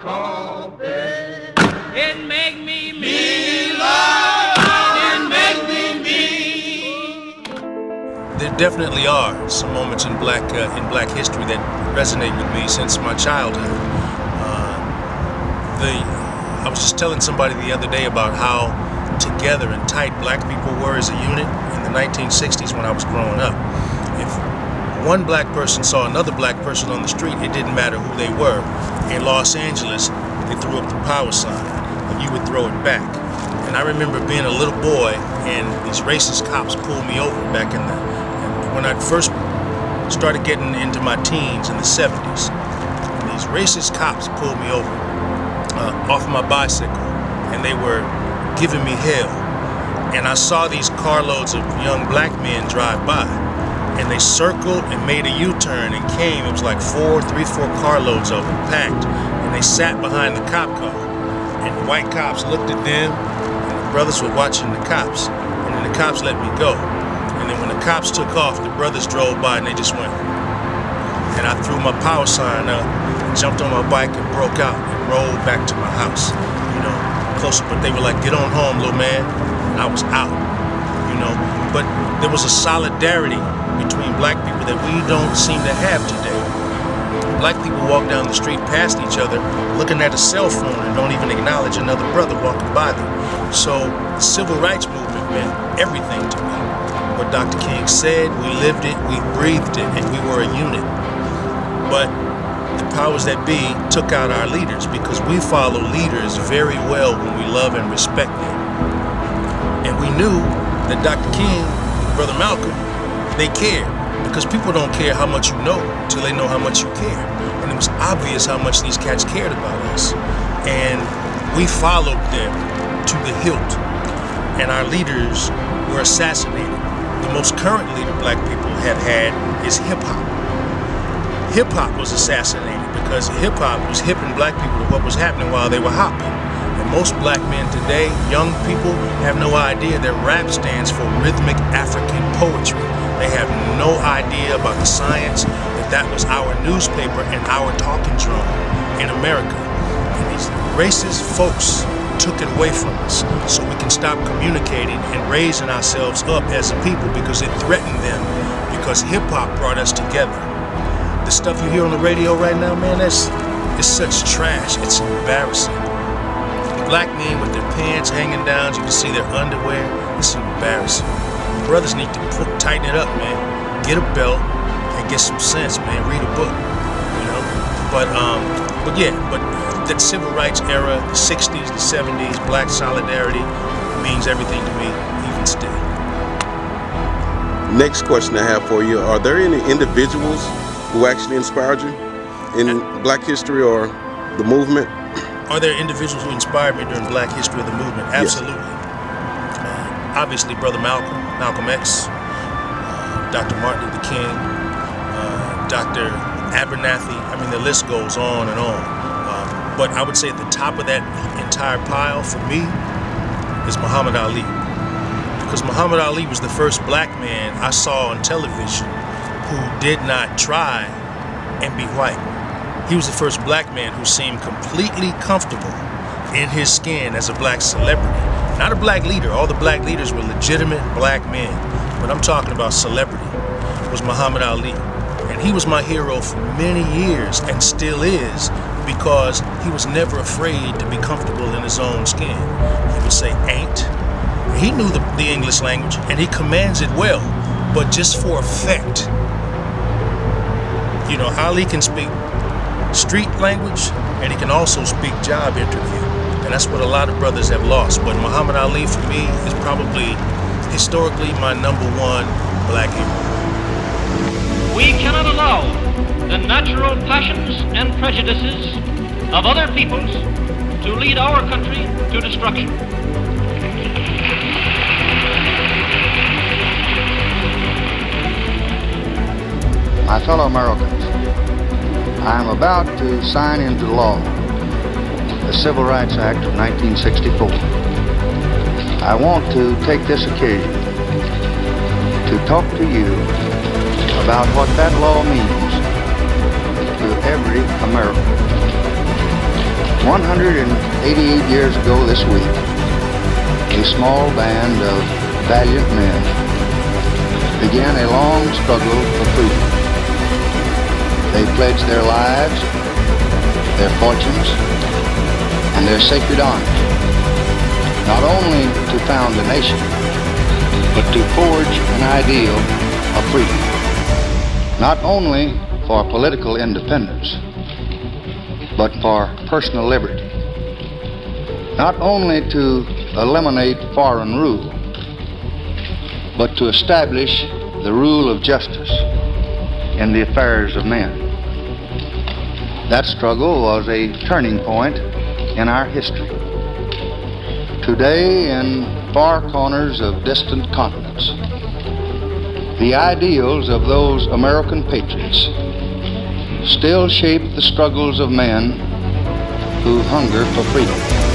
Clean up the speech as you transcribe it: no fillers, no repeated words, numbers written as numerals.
coffee. It make me love. It make me. There definitely are some moments in black history that resonate with me since my childhood. I was just telling somebody the other day about how together and tight black people were as a unit in the 1960s when I was growing up. If one black person saw another black person on the street, it didn't matter who they were. In Los Angeles, they threw up the power sign, and you would throw it back. And I remember being a little boy, and these racist cops pulled me over back when I first started getting into my teens in the 70s. And these racist cops pulled me over off my bicycle, and they were giving me hell. And I saw these carloads of young black men drive by, and they circled and made a U-turn and came. It was like three, four carloads of them packed, and they sat behind the cop car. And the white cops looked at them, and the brothers were watching the cops, and then the cops let me go. And then when the cops took off, the brothers drove by and they just went. And I threw my power sign up, jumped on my bike and broke out and rolled back to my house, closer. But they were like, "Get on home, little man." And I was out, But there was a solidarity between black people that we don't seem to have today. Black people walk down the street past each other looking at a cell phone and don't even acknowledge another brother walking by them. So the civil rights movement meant everything to me. What Dr. King said, we lived it, we breathed it, and we were a unit. But the powers that be took out our leaders because we follow leaders very well when we love and respect them. And we knew that Dr. King, Brother Malcolm, they cared because people don't care how much you know till they know how much you care. And it was obvious how much these cats cared about us. And we followed them to the hilt. And our leaders were assassinated. The most current leader black people have had is hip-hop. Hip-hop was assassinated because hip-hop was hipping black people to what was happening while they were hopping. And most black men today, young people, have no idea that rap stands for rhythmic African poetry. They have no idea about the science, that was our newspaper and our talking drum in America. And these racist folks took it away from us so we can stop communicating and raising ourselves up as a people because it threatened them, because hip-hop brought us together. The stuff you hear on the radio right now, man, it's such trash. It's embarrassing. Black men with their pants hanging down, you can see their underwear. It's embarrassing. Brothers need to tighten it up, man. Get a belt and get some sense, man. Read a book, But that civil rights era, the 60s, the 70s, black solidarity means everything to me, even still. Next question I have for you: are there any individuals who actually inspired you in black history or the movement? Are there individuals who inspired me during black history of the movement? Absolutely. Yes. Obviously, Brother Malcolm X, Dr. Martin Luther King, Dr. Abernathy. I mean, the list goes on and on. But I would say at the top of that entire pile for me is Muhammad Ali. Because Muhammad Ali was the first black man I saw on television who did not try and be white. He was the first black man who seemed completely comfortable in his skin as a black celebrity. Not a black leader. All the black leaders were legitimate black men. But I'm talking about celebrity. It was Muhammad Ali. And he was my hero for many years and still is, because he was never afraid to be comfortable in his own skin. He would say ain't. He knew the English language and he commands it well, but just for effect. Ali can speak street language and he can also speak job interview. And that's what a lot of brothers have lost. But Muhammad Ali for me is probably historically my #1 black hero. We cannot allow the natural passions and prejudices of other peoples to lead our country to destruction. My fellow Americans, I am about to sign into law the Civil Rights Act of 1964. I want to take this occasion to talk to you about what that law means to every American. 188 years ago this week, a small band of valiant men began a long struggle for freedom. They pledged their lives, their fortunes, and their sacred honors, not only to found a nation, but to forge an ideal of freedom, not only for political independence, but for personal liberty, not only to eliminate foreign rule, but to establish the rule of justice in the affairs of men. That struggle was a turning point in our history. Today, in far corners of distant continents, the ideals of those American patriots still shape the struggles of men who hunger for freedom.